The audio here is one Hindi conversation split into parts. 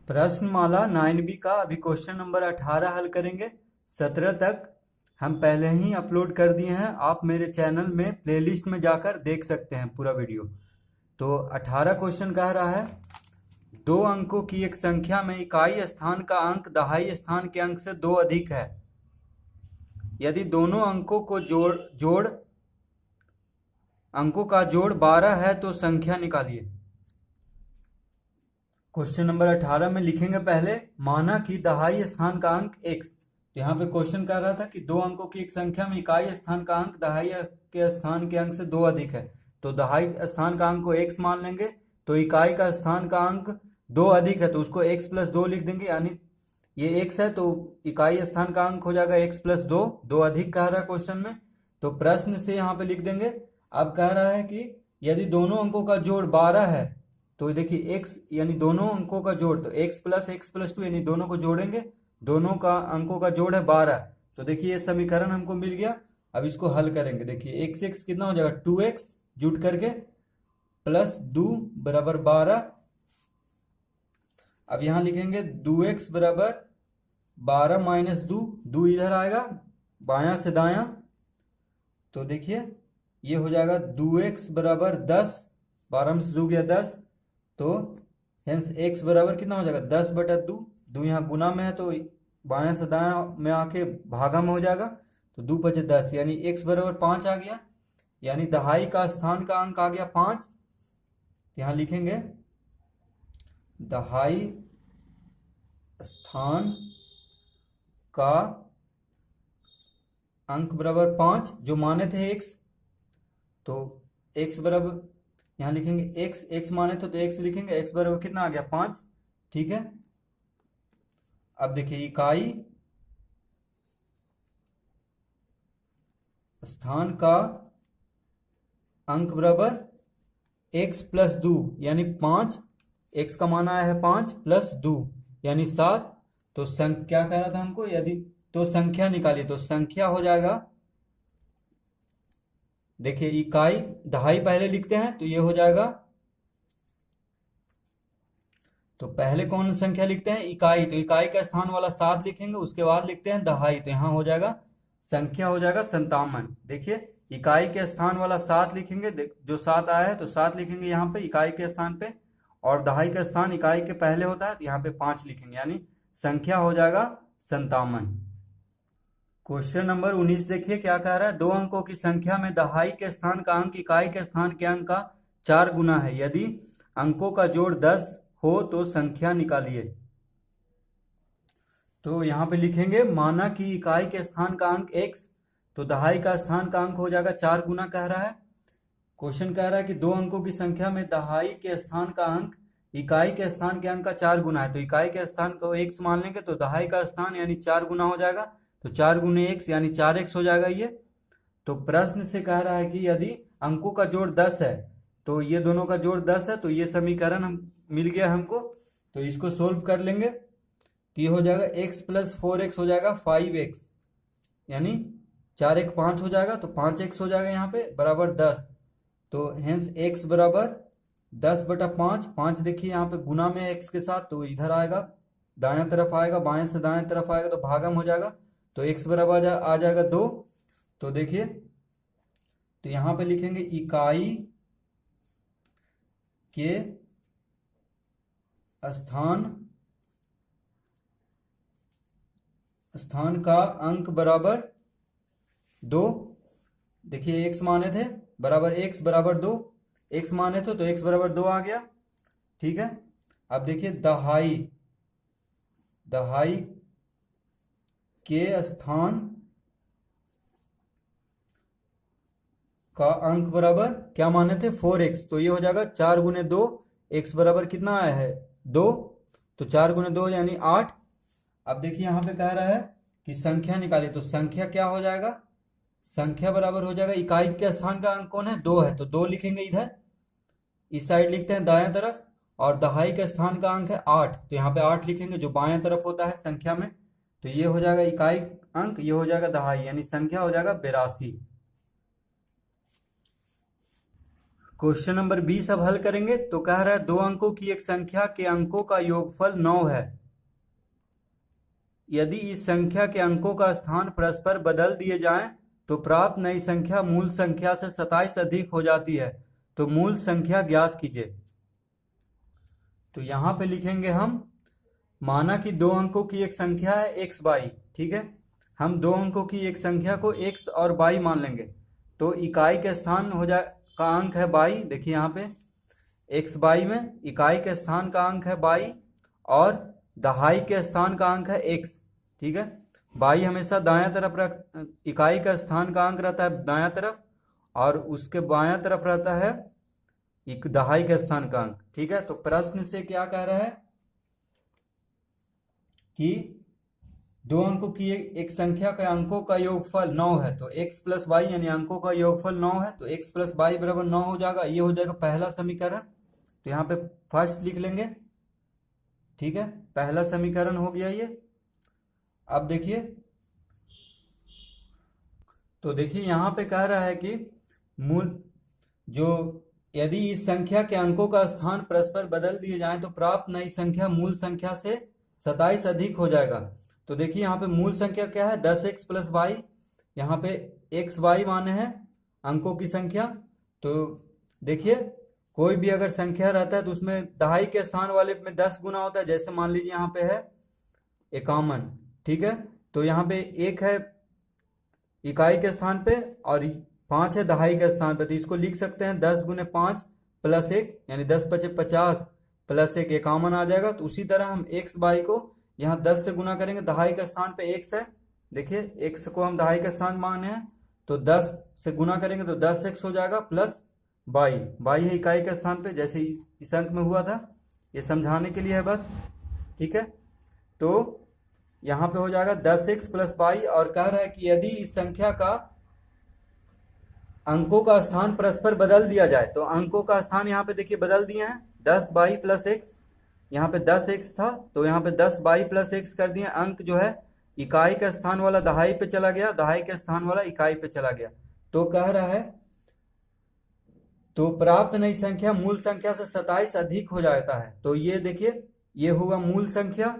प्रश्नमाला 9B का अभी क्वेश्चन नंबर 18 हल करेंगे। 17 तक हम पहले ही अपलोड कर दिए हैं, आप मेरे चैनल में प्लेलिस्ट में जाकर देख सकते हैं पूरा वीडियो। तो 18 क्वेश्चन कह रहा है, दो अंकों की एक संख्या में इकाई स्थान का अंक दहाई स्थान के अंक से 2 अधिक है। यदि दोनों अंकों को अंकों का जोड़ 12 है तो संख्या निकालिए। क्वेश्चन नंबर 18 में लिखेंगे पहले, माना कि दहाई स्थान का अंक x। तो यहाँ पे क्वेश्चन कर रहा था कि दो अंकों की एक संख्या में इकाई स्थान का अंक दहाई के स्थान के अंक से 2 अधिक है। तो दहाई स्थान का अंक को x मान लेंगे, तो इकाई का स्थान का अंक 2 अधिक है तो उसको x + 2 लिख देंगे, यानी ये x है तो इकाई स्थान का अंक हो जाएगा x + 2। 2 अधिक कह रहा है क्वेश्चन में, तो प्रश्न से यहाँ पे लिख देंगे। अब कह रहा है कि यदि दोनों अंकों का जोड़ 12 है, तो देखिए x यानी दोनों अंकों का जोड़, तो x + 2 यानी दोनों को जोड़ेंगे, दोनों का अंकों का जोड़ है 12। तो देखिए ये समीकरण हमको मिल गया। अब इसको हल करेंगे, देखिए x कितना हो जाएगा 2x जुट करके प्लस 2 बराबर 12। अब यहां लिखेंगे 2x बराबर 12 माइनस 2, 2 इधर आएगा बायां से दायां, तो देखिए ये हो जाएगा 2x बराबर 10, 12 में से 2 गया 10, तो हेंस x बराबर कितना हो जाएगा 10/2। 2 यहाँ गुना में है तो बायां से दायां में आके भागा में हो जाएगा, तो 2 × 5 = 10, यानी x बराबर 5 आ गया, यानी दहाई का स्थान का अंक आ गया 5। यहाँ लिखेंगे दहाई स्थान का अंक बराबर 5, जो माने थे x, तो x बराबर यहाँ लिखेंगे x माने थे तो x लिखेंगे, x बराबर कितना आ गया 5। ठीक है, अब देखिए इकाई स्थान का अंक बराबर x + 2 यानी 5, x का मान आया है 5 + 2 यानी 7। तो क्या कह रहा था हमको, यदि तो संख्या निकालिए, तो संख्या हो जाएगा, देखिए इकाई दहाई पहले लिखते हैं तो ये हो जाएगा, तो पहले कौन संख्या लिखते हैं इकाई, तो इकाई का स्थान वाला 7 लिखेंगे, उसके बाद लिखते हैं दहाई, तो यहाँ हो जाएगा संख्या हो जाएगा 57। देखिए इकाई के स्थान वाला 7 लिखेंगे, जो 7 आया है तो 7 लिखेंगे यहाँ पे इकाई के स्थान पे, और दहाई का स्थान इकाई के पहले होता है तो यहाँ पे 5 लिखेंगे, यानी संख्या हो जाएगा 57। क्वेश्चन नंबर 19 देखिए क्या कह रहा है, दो अंकों की संख्या में दहाई के स्थान का अंक इकाई के स्थान के अंक का 4 गुना है। यदि अंकों का जोड़ 10 हो तो संख्या निकालिए। तो यहाँ पे लिखेंगे, माना कि इकाई के स्थान का अंक x, तो दहाई का स्थान का अंक हो जाएगा 4 गुना कह रहा है। क्वेश्चन कह रहा है कि दो अंकों की संख्या में दहाई के स्थान का अंक इकाई के स्थान के अंक का 4 गुना है। तो इकाई के स्थान को x मान लेंगे, तो दहाई का स्थान यानी 4 गुना हो जाएगा, तो 4 × x यानी 4x हो जाएगा ये। तो प्रश्न से कह रहा है कि यदि अंकों का जोड़ 10 है, तो ये दोनों का जोड़ 10 है, तो ये समीकरण हम मिल गया हमको, तो इसको सोल्व कर लेंगे, तो ये हो जाएगा x + 4x हो जाएगा 5x, यानी 4 × 1 = 5 हो जाएगा, तो 5x हो जाएगा यहाँ पे बराबर 10। तो हेंस x बराबर 10/5, 5 देखिए यहाँ पे गुना में x के साथ, तो इधर आएगा दायां तरफ आएगा, बाएं से दाएं तरफ आएगा तो भागम हो जाएगा, तो x बराबर आ जाएगा 2। तो देखिए, तो यहाँ पे लिखेंगे इकाई के स्थान का अंक बराबर 2। देखिए x माने थे बराबर x बराबर 2, x माने थे तो x बराबर 2 आ गया। ठीक है, अब देखिए दहाई के स्थान का अंक बराबर क्या माने थे 4x, तो ये हो जाएगा 4 × 2, x बराबर कितना आया है 2, तो 4 × 2 यानी 8। अब देखिए यहाँ पे कह रहा है कि संख्या निकालिए, तो संख्या क्या हो जाएगा, संख्या बराबर हो जाएगा, इकाई के स्थान का अंक कौन है 2 है, तो 2 लिखेंगे इधर, इस साइड लिखते हैं दाएं तरफ, और दहाई के स्थान का अंक है 8, तो यहाँ पे 8 लिखेंगे जो बाएं तरफ होता है संख्या में, तो ये हो जाएगा इकाई अंक, ये हो जाएगा दहाई, यानी संख्या हो जाएगा 82। क्वेश्चन नंबर 20 अब हल करेंगे। तो कह रहा है 2 अंकों की एक संख्या के अंकों का योगफल 9 है। यदि इस संख्या के अंकों का स्थान परस्पर बदल दिए जाएं तो प्राप्त नई संख्या मूल संख्या से 27 अधिक हो जाती है। तो मूल संख्या ज्ञात कीजिए। तो यहां पे लिखेंगे हम, माना कि 2 अंकों की एक संख्या है x बाई, ठीक है। हम 2 अंकों की एक संख्या को x और बाई मान लेंगे। तो इकाई के स्थान का अंक है बाई। देखिए यहाँ पे x बाई में इकाई के स्थान का अंक है बाई और दहाई के स्थान का अंक है x, ठीक है। बाई हमेशा दायां तरफ इकाई का स्थान का अंक रहता है दायां तरफ और उसके बायां तरफ रहता है दहाई के स्थान का अंक, ठीक है। तो प्रश्न से क्या कह रहा है कि 2 अंकों की एक संख्या के अंकों का योगफल 9 है। तो x प्लस वाई यानी अंकों का योगफल 9 है। तो x प्लस वाई बराबर 9 हो जाएगा। ये हो जाएगा पहला समीकरण। तो यहाँ पे फर्स्ट लिख लेंगे, ठीक है। पहला समीकरण हो गया ये। अब देखिए, तो देखिए यहाँ पे कह रहा है कि यदि इस संख्या के अंकों का स्थान परस्पर बदल दिए जाएं तो प्राप्त नई संख्या मूल संख्या से 27 अधिक हो जाएगा। तो देखिए यहाँ पे मूल संख्या क्या है, 10x प्लस वाई। यहाँ पे x वाई माने हैं अंकों की संख्या। तो देखिए कोई भी अगर संख्या रहता है तो उसमें दहाई के स्थान वाले में 10 गुना होता है। जैसे मान लीजिए यहाँ पे है 51, ठीक है। तो यहाँ पे 1 है इकाई के स्थान पे और 5 है दहाई के स्थान पे। तो इसको लिख सकते हैं 10 गुने 5 प्लस 1 यानी 10 पचे 50 प्लस 1 51 आ जाएगा। तो उसी तरह हम x बाई को यहाँ 10 से गुना करेंगे। दहाई के स्थान पे x है, देखिए x को हम दहाई का स्थान माने हैं तो 10 से गुना करेंगे तो 10x हो जाएगा प्लस बाई। बाई है इकाई के स्थान पे जैसे इस अंक में हुआ था। ये समझाने के लिए है बस, ठीक है। तो यहाँ पे हो जाएगा 10x प्लस बाई और कह रहा है कि यदि इस संख्या का अंकों का स्थान परस्पर बदल दिया जाए तो अंकों का स्थान यहाँ पे देखिए बदल दिए हैं। 10 बाई प्लस x, यहाँ पे 10x था तो यहाँ पे 10 बाई प्लस x कर दिए। अंक जो है इकाई का स्थान वाला दहाई पे चला गया, दहाई के स्थान वाला इकाई पे चला गया। तो कह रहा है तो प्राप्त नई संख्या मूल संख्या से 27 अधिक हो जाता है। तो ये देखिए ये हुआ मूल संख्या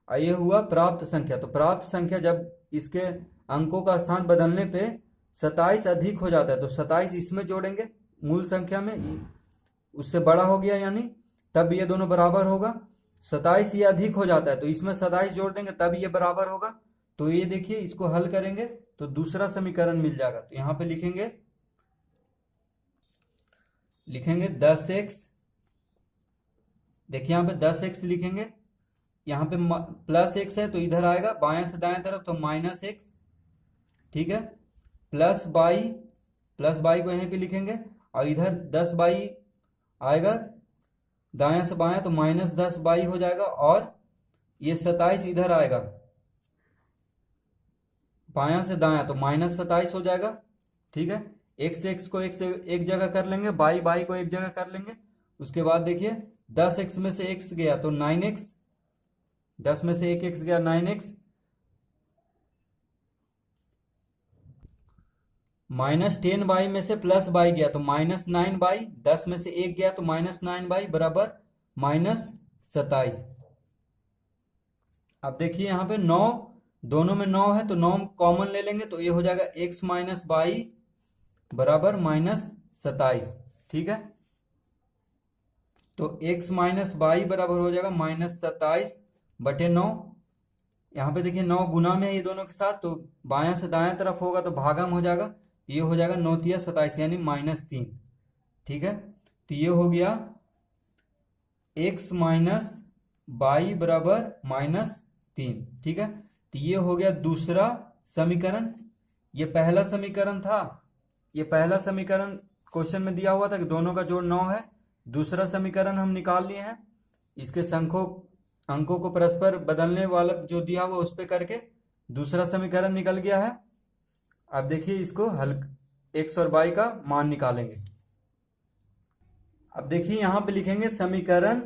और ये हुआ प्राप्त संख्या। तो प्राप्त संख्या जब इसके अंकों का स्थान बदलने पे 27 अधिक हो जाता है तो 27 इसमें जोड़ेंगे मूल संख्या में, उससे बड़ा हो गया यानी तब ये दोनों बराबर होगा। 27 ये अधिक हो जाता है तो इसमें 27 जोड़ देंगे तब ये बराबर होगा। तो ये देखिए इसको हल करेंगे तो दूसरा समीकरण मिल जाएगा। तो यहाँ पे लिखेंगे 10x, देखिए यहाँ पे 10x लिखेंगे। यहाँ पे प्लस x है तो इधर आएगा बाएं से दाएं तरफ तो माइनस x, ठीक है। प्लस बाई को यहीं पे लिखेंगे और इधर 10 बाई आएगा दाएं से बाएं तो माइनस 10 बाई हो जाएगा और ये 27 इधर आएगा बायां से दायां तो माइनस 27 हो जाएगा, ठीक है। x को एक जगह कर लेंगे, बाई को एक जगह कर लेंगे। उसके बाद देखिए 10x में से x गया तो 9x, 10 में से 1x गया 9x, माइनस 10 बाई में से प्लस बाई गया तो माइनस 9 बाई, 10 में से 1 गया तो माइनस 9 बाई बराबर माइनस 27। अब देखिए यहाँ पे 9 दोनों में 9 है तो 9 कॉमन ले लेंगे तो ये हो जाएगा x माइनस बाई बराबर माइनस 27, ठीक है। तो x माइनस बाई बराबर हो जाएगा माइनस 27 बटे 9। यहाँ पे देखिए 9 गुना में है ये दोनों के साथ तो बायां से दायां तरफ होगा तो भागम हो जाएगा। ये हो जाएगा 9 तिया 27 यानी -3, ठीक है। तो ये हो गया x माइनस बाई बराबर -3, ठीक है। तो ये हो गया दूसरा समीकरण। ये पहला समीकरण था, ये पहला समीकरण क्वेश्चन में दिया हुआ था कि दोनों का जोड़ 9 है। दूसरा समीकरण हम निकाल लिए हैं, इसके अंकों को परस्पर बदलने वाला जो दिया हुआ उस पे करके दूसरा समीकरण निकल गया है। अब देखिए इसको हल x और y का मान निकालेंगे। अब देखिए यहां पे लिखेंगे समीकरण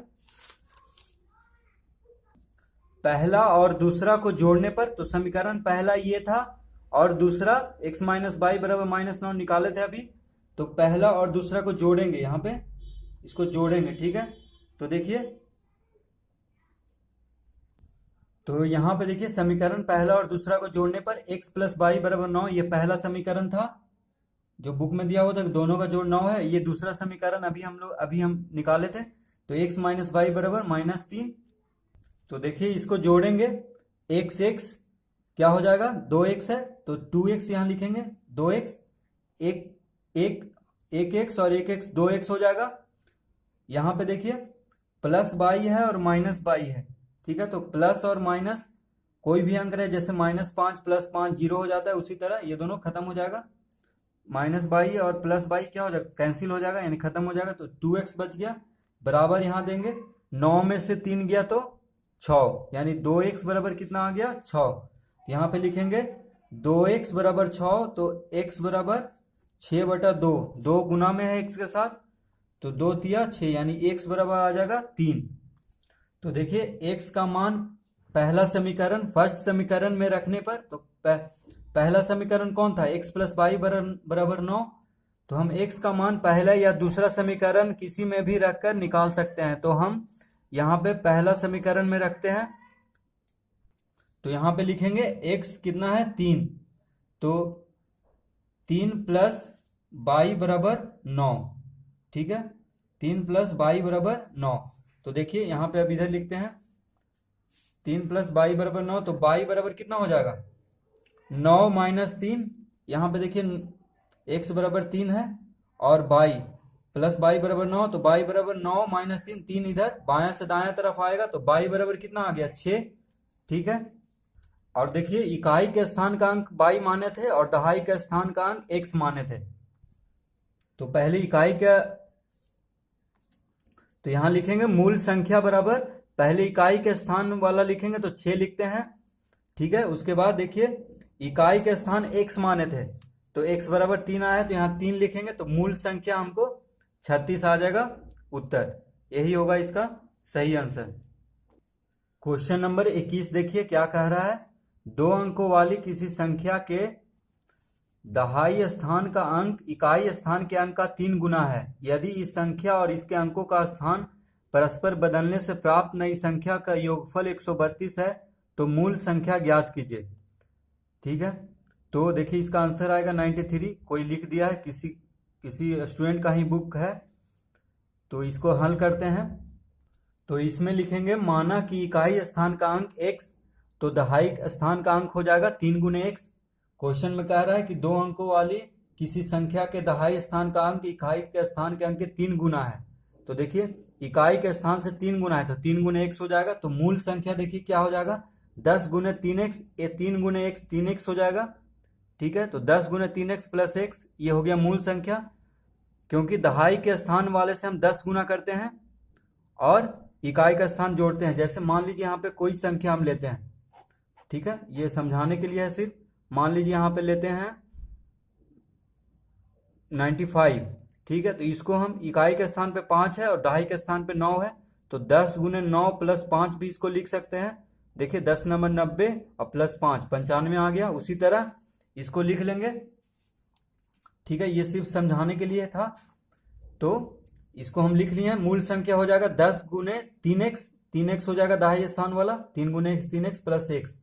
पहला और दूसरा को जोड़ने पर। तो समीकरण पहला ये था और दूसरा x माइनस बाई बराबर -9 निकाले थे अभी। तो पहला और दूसरा को जोड़ेंगे, यहाँ पे इसको जोड़ेंगे, ठीक है। तो देखिए, तो यहाँ पे देखिए समीकरण पहला और दूसरा को जोड़ने पर x प्लस वाई बराबर 9, ये पहला समीकरण था जो बुक में दिया हुआ था, दोनों का जोड़ 9 है। ये दूसरा समीकरण अभी हम निकाले थे, तो x माइनस वाई बराबर -3। तो देखिए इसको जोड़ेंगे, x क्या हो जाएगा, 2x है तो 2x यहाँ लिखेंगे, 2x, एक x और एक x 2x हो जाएगा। यहाँ पे देखिए प्लस बाई है और माइनस बाई है, ठीक है। तो प्लस और माइनस कोई भी अंक रहे, जैसे -5 + 5 0 हो जाता है, उसी तरह ये दोनों खत्म हो जाएगा। माइनस बाई और प्लस बाई क्या हो जाएगा, कैंसिल हो जाएगा, यानी खत्म हो जाएगा। तो 2x बच गया, बराबर यहाँ देंगे, 9 में से 3 गया तो 6, यानी 2x बराबर कितना आ गया, 6। यहाँ पे लिखेंगे 2x बराबर 6, तो x बराबर 6/2, 2 गुना में है x के साथ, तो 2 तिया 6, यानी x बराबर आ जाएगा 3। तो देखिए x का मान पहला समीकरण फर्स्ट समीकरण में रखने पर, तो पहला समीकरण कौन था, x प्लस वाई बराबर 9, तो हम x का मान पहला या दूसरा समीकरण किसी में भी रखकर निकाल सकते हैं। तो हम यहाँ पे पहला समीकरण में रखते हैं, तो यहाँ पे लिखेंगे x कितना है, 3, तो 3 प्लस वाई बराबर 9, ठीक है, 3 प्लस वाई बराबर 9। तो देखिए यहाँ पे अब इधर लिखते हैं 3 प्लस वाई बराबर 9, तो वाई बराबर कितना हो जाएगा, 9 - 3, यहाँ पे देखिए x बराबर 3 है, और वाई प्लस वाई बराबर 9, तो वाई बराबर 9 - 3, 3 इधर बायां से दायां तरफ आएगा, तो वाई बराबर कितना आ गया, 6, ठीक है। और देखिए इकाई के स्थान का अंक वाई माने थे और दहाई के स्थान का अंक x माने थे। तो पहले इकाई का, तो यहां लिखेंगे मूल संख्या बराबर, पहले इकाई के स्थान वाला लिखेंगे तो 6 लिखते हैं, ठीक है। उसके बाद देखिए इकाई के स्थान x माने थे, तो x बराबर 3 आया, तो यहाँ 3 लिखेंगे, तो मूल संख्या हमको 36 आ जाएगा उत्तर, यही होगा इसका सही आंसर। क्वेश्चन नंबर 21 देखिए क्या कह रहा है, 2 अंकों वाली किसी संख्या के दहाई स्थान का अंक इकाई स्थान के अंक का 3 गुना है। यदि इस संख्या और इसके अंकों का स्थान परस्पर बदलने से प्राप्त नई संख्या का योगफल 132 है, तो मूल संख्या ज्ञात कीजिए, ठीक है। तो देखिए इसका आंसर आएगा 93, कोई लिख दिया है, किसी स्टूडेंट का ही बुक है। तो इसको हल करते हैं, तो इसमें लिखेंगे माना कि इकाई स्थान का अंक x, तो दहाई स्थान का अंक हो जाएगा 3 गुने x। क्वेश्चन में कह रहा है कि 2 अंकों वाली किसी संख्या के दहाई स्थान का अंक इकाई के स्थान के अंक के 3 गुना है। तो देखिए इकाई के स्थान से 3 गुना है, तो 3 गुने x हो जाएगा। तो मूल संख्या देखिए क्या हो जाएगा, 10 गुने 3x, ये 3 गुने x 3x हो जाएगा, ठीक है। तो 10 गुने 3x प्लस x, ये हो गया मूल संख्या, क्योंकि दहाई के स्थान वाले से हम 10 गुना करते हैं और इकाई का स्थान जोड़ते हैं। जैसे मान लीजिए यहाँ पे कोई संख्या हम लेते हैं, ठीक है, ये समझाने के लिए है सिर्फ। मान लीजिए यहाँ पे लेते हैं 95, ठीक है, तो इसको हम इकाई के स्थान पे 5 है और दहाई के स्थान पे 9 है, तो 10 गुने 9 प्लस 5 भी इसको लिख सकते हैं। देखिए 10 नंबर 90 और प्लस 5 95 आ गया। उसी तरह इसको लिख लेंगे, ठीक है, ये सिर्फ समझाने के लिए था। तो इसको हम लिख लिए, मूल संख्या हो जाएगा 10 गुने 3x, 3x हो जाएगा दहाई स्थान वाला, 3 गुने 3x प्लस x।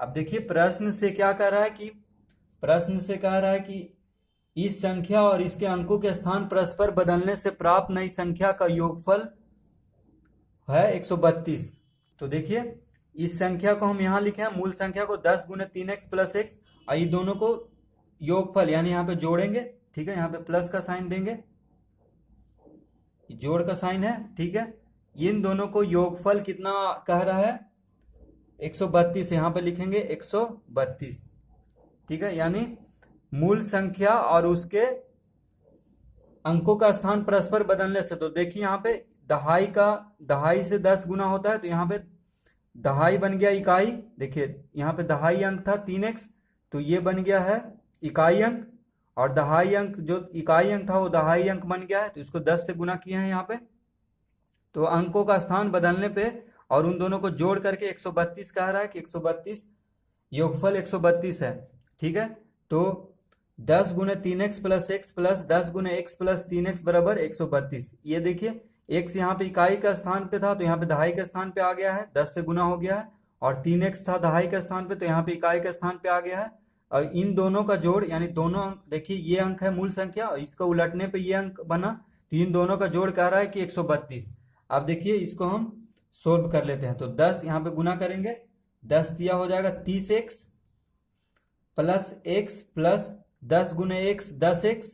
अब देखिए प्रश्न से क्या कह रहा है कि, प्रश्न से कह रहा है कि इस संख्या और इसके अंकों के स्थान परस्पर बदलने से प्राप्त नई संख्या का योगफल है 132। तो देखिए इस संख्या को हम यहाँ लिखे हैं, मूल संख्या को 10 गुने 3x प्लस x, और ये दोनों को योगफल यानी यहाँ पे जोड़ेंगे, ठीक है, यहाँ पे प्लस का साइन देंगे, जोड़ का साइन है, ठीक है। इन दोनों को योगफल कितना कह रहा है, 132, यहाँ पे लिखेंगे 132, ठीक है। यानी मूल संख्या और उसके अंकों का स्थान परस्पर बदलने से, तो देखिए यहाँ पे दहाई से 10 गुना होता है, तो यहाँ पे दहाई बन गया इकाई। देखिए यहाँ पे दहाई अंक था 3x, तो ये बन गया है इकाई अंक, और दहाई अंक जो इकाई अंक था वो दहाई अंक बन गया है, तो इसको 10 से गुना किए हैं यहाँ पे। तो अंकों का स्थान बदलने पे और उन दोनों को जोड़ करके 132 कह रहा है कि 132 योगफल 132 है, ठीक है। तो 10 गुने 3x प्लस एक्स प्लस 10 गुने x प्लस 3x बराबर 132। ये देखिए x यहाँ पे इकाई का स्थान पे था तो यहाँ पे दहाई के स्थान पे आ गया है, 10 से गुना हो गया है। और 3x था दहाई के स्थान पे तो यहाँ पे इकाई के स्थान पे आ गया है। और इन दोनों का जोड़ यानी दोनों अंक, देखिए ये अंक है मूल संख्या और इसको उलटने पे ये अंक बना, तो इन दोनों का जोड़ कह रहा है कि 132। अब देखिए इसको हम सोल्व कर लेते हैं। तो 10 यहाँ पे गुना करेंगे, 10 दिया हो जाएगा 30x प्लस x प्लस 10 गुने x 10x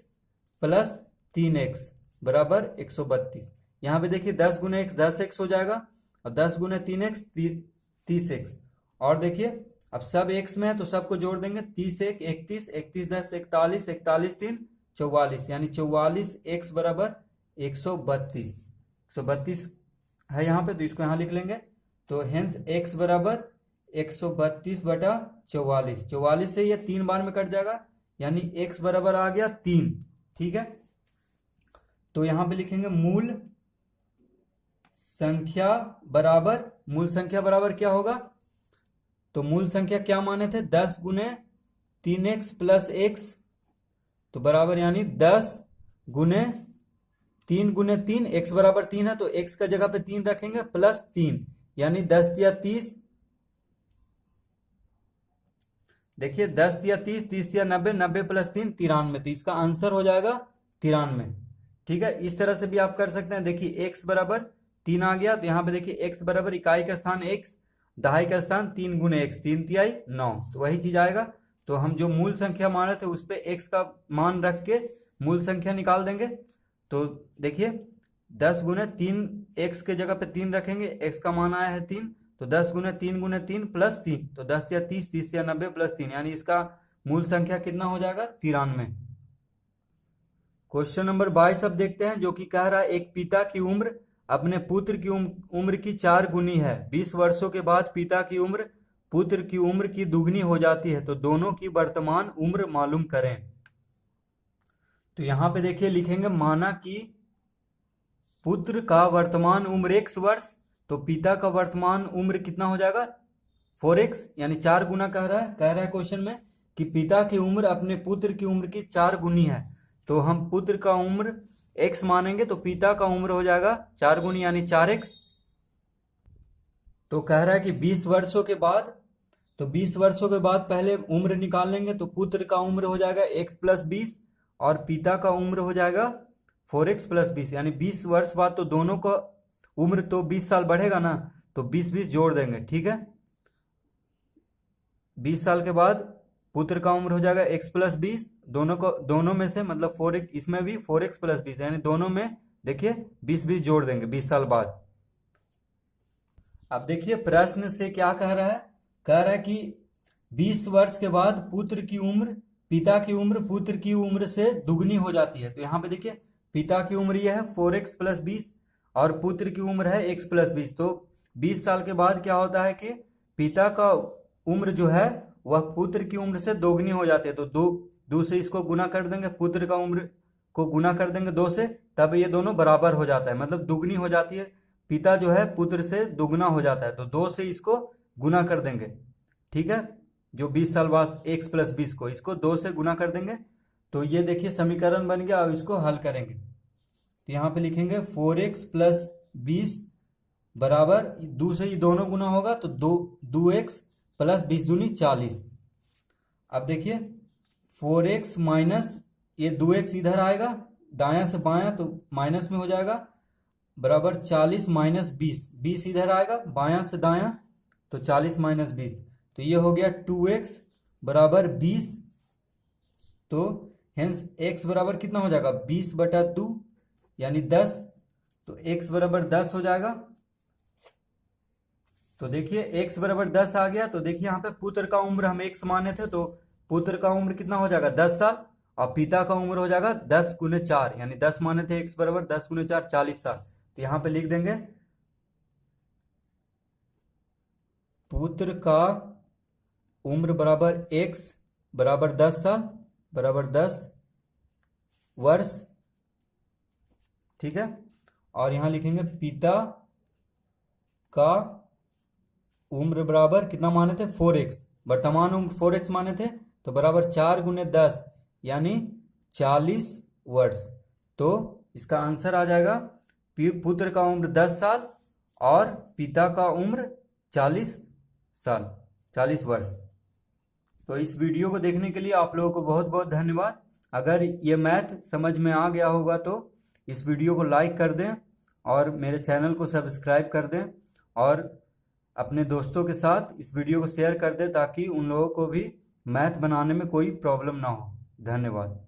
प्लस 3x बराबर 132। यहाँ पे देखिए 10 गुने x 10x हो जाएगा और 10 गुने 3x 30x। और देखिए अब सब x में है तो सबको जोड़ देंगे, 30 1 31, 31 10 41, 41 3 44, यानी 44x बराबर 132। 132 है यहाँ पे तो इसको यहाँ लिख लेंगे। तो हेंस x बराबर 132 बटा 44। 44 से ये 3 बार में कट जाएगा यानी x बराबर आ गया 3। ठीक है, तो यहाँ पे लिखेंगे मूल संख्या बराबर क्या होगा, तो मूल संख्या क्या माने थे 10 गुने 3x प्लस x, तो बराबर यानी 10 गुने 3 x बराबर 3 है तो x का जगह पे 3 रखेंगे प्लस 3 यानी 10 या 30। देखिए 10 या 30, 30 या 90, 90 प्लस 3 93, तो इसका आंसर हो जाएगा 93। ठीक है, इस तरह से भी आप कर सकते हैं। देखिए x बराबर 3 आ गया तो यहाँ पे देखिए x बराबर इकाई का स्थान x, दहाई का स्थान 3 गुने x, 3 तिहाई 9, तो वही चीज आएगा। तो हम जो मूल संख्या मान रहे थे उस पे x का मान रख के मूल संख्या निकाल देंगे। तो देखिए 10 गुने 3, x के जगह पे 3 रखेंगे, x का मान आया है 3, तो 10 गुने 3 प्लस 3, तो 10 या 30, 30 या 90 प्लस 3, यानी इसका मूल संख्या कितना हो जाएगा 93। क्वेश्चन नंबर 22 अब देखते हैं, जो कि कह रहा है एक पिता की उम्र अपने पुत्र की उम्र की 4 गुनी है। 20 वर्षों के बाद पिता की उम्र पुत्र की उम्र की दुगनी हो जाती है, तो दोनों की वर्तमान उम्र मालूम करें। तो यहां पे देखिए लिखेंगे माना कि पुत्र का वर्तमान उम्र x वर्ष, तो पिता का वर्तमान उम्र कितना हो जाएगा 4x, यानी 4 गुना कह रहा है क्वेश्चन में कि पिता की उम्र अपने पुत्र की उम्र की 4 गुनी है। तो हम पुत्र का उम्र x मानेंगे तो पिता का उम्र हो जाएगा 4 गुनी यानी 4x। तो कह रहा है कि 20 वर्षों के बाद, तो 20 वर्षों के बाद पहले उम्र निकाल लेंगे, तो पुत्र का उम्र हो जाएगा x प्लस 20 और पिता का उम्र हो जाएगा 4x प्लस 20, यानी 20 वर्ष बाद तो दोनों का उम्र तो 20 साल बढ़ेगा ना, तो 20-20 जोड़ देंगे। ठीक है, 20 साल के बाद पुत्र का उम्र हो जाएगा x प्लस 20, दोनों में से मतलब 4x, इसमें भी 4x प्लस 20, यानी दोनों में देखिए 20-20 जोड़ देंगे 20 साल बाद। अब देखिए प्रश्न से क्या कह रहा है कि 20 वर्ष के बाद पुत्र की उम्र पिता की उम्र पुत्र की उम्र से दुगनी हो जाती है। तो यहाँ पे देखिए पिता की उम्र यह है 4x प्लस 20 और पुत्र की उम्र है x प्लस 20। तो 20 साल के बाद क्या होता है कि पिता का उम्र जो है वह पुत्र की उम्र से दोगुनी हो जाती है। तो दो से इसको गुना कर देंगे, पुत्र का उम्र को गुना कर देंगे 2 से, तब ये दोनों बराबर हो जाता है, मतलब दुगनी हो जाती है। पिता जो है पुत्र से दुगना हो जाता है, तो 2 से इसको गुना कर देंगे। ठीक है, जो 20 साल बाद x प्लस 20 को इसको 2 से गुना कर देंगे, तो ये देखिए समीकरण बन गया। अब इसको हल करेंगे तो यहाँ पे लिखेंगे 4x प्लस 20 बराबर 2 से ये दोनों गुना होगा तो 2x प्लस 20 दूनी 40। अब देखिए 4x माइनस ये 2x इधर आएगा दायां से बायां तो माइनस में हो जाएगा, बराबर 40 माइनस 20, 20 इधर आएगा बायां से दायां तो 40 माइनस 20, तो ये हो गया 2x बराबर 20। तो हेंस x बराबर कितना हो जाएगा 20 बटा 2 यानी 10, तो x बराबर 10 हो जाएगा। तो देखिए x बराबर 10 आ गया। तो देखिए यहाँ पे पुत्र का उम्र हम x माने थे, तो पुत्र का उम्र कितना हो जाएगा 10 साल और पिता का उम्र हो जाएगा 10 गुने 4, यानी 10 माने थे x बराबर 10 गुने 4 40 साल। तो यहाँ पे लिख देंगे पुत्र का उम्र बराबर x बराबर 10 साल बराबर 10 वर्ष। ठीक है, और यहाँ लिखेंगे पिता का उम्र बराबर कितना माने थे 4x, वर्तमान उम्र 4x माने थे, तो बराबर 4 गुने 10 यानी 40 वर्ष। तो इसका आंसर आ जाएगा पुत्र का उम्र 10 साल और पिता का उम्र 40 साल, 40 वर्ष। तो इस वीडियो को देखने के लिए आप लोगों को बहुत बहुत धन्यवाद। अगर ये मैथ समझ में आ गया होगा तो इस वीडियो को लाइक कर दें और मेरे चैनल को सब्सक्राइब कर दें और अपने दोस्तों के साथ इस वीडियो को शेयर कर दें ताकि उन लोगों को भी मैथ बनाने में कोई प्रॉब्लम ना हो। धन्यवाद।